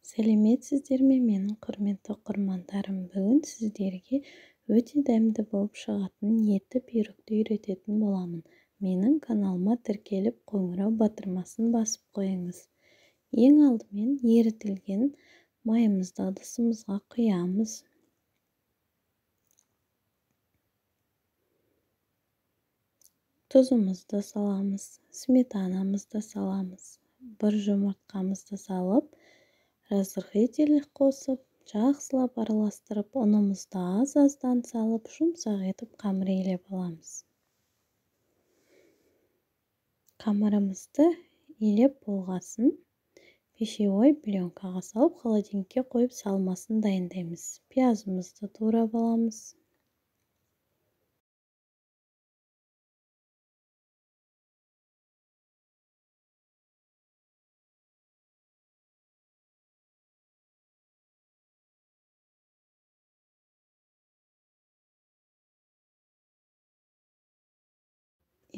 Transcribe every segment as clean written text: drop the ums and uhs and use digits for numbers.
Сәлеметсіздер ме, менің құрметті оқырмандарым. Бүгін сіздерге өте дәмді болып шығатын етті үйректі үйрететін боламын. Менің каналыма тіркеліп қоңырау батырмасын басып қойыңыз. Ең алдымен ерітілген майымызды ыдысымызға құямыз. Тұзымызды саламыз, сметанамызды саламыз. Бір жұмыртқамызды салып, разрыхитель қосып, жақсылап араластырып, ұнымызды аз-аздан салып, жұмсақ етіп қамыр илеп аламыз. Қамырымызды илеп болғасын, пищевой пленкаға салып, холодильникке қойып салмасын дайындаймыз. Пиязымызды турап аламыз.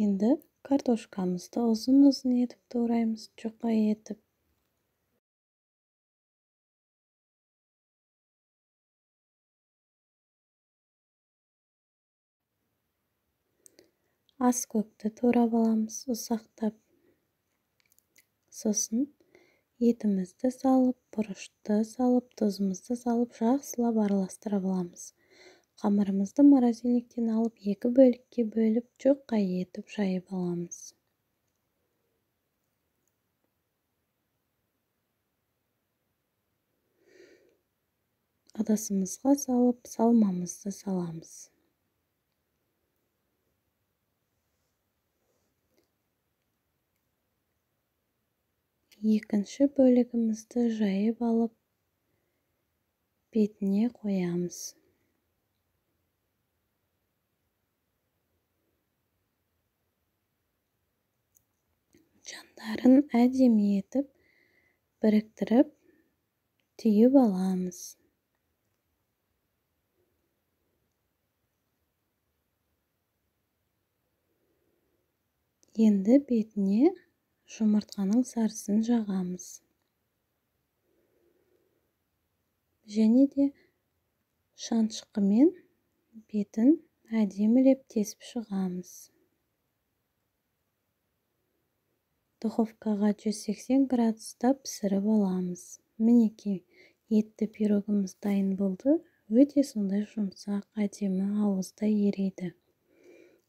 Енді картошкамызды ұзын-ұзын етіп тураймыз, жұқа етіп. Аскөкті турап аламыз, ұсақтап. Сосын етімізді салып, бұрышты салып, тұзымызды салып, жақсылап араластырып аламыз. Қамырымызды морозильниктен алып, 2 бөлікке бөліп, жұқа етіп жайып аламыз. Ыдысымызға салып, салмамызды саламыз. Екінші бөлігімізді жайып алып, бетіне қоямыз. Жандарын әдемі етіп, біріктіріп, түйіп аламыз. Енді бетіне жұмыртқаның сарысын жағамыз. Және де шаншқымен бетін әдемілеп тесіп шығамыз. Духовкаға 180 градуста пісіріп аламыз. Мінекей, етті пирогымыз дайын болды. Өте сондай жұмсақ, әдемі, ауызда ериді.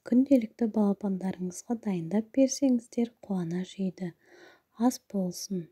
Күнделікті балапандарыңызға дайындап берсеңіздер, қуана жейді. Ас болсын.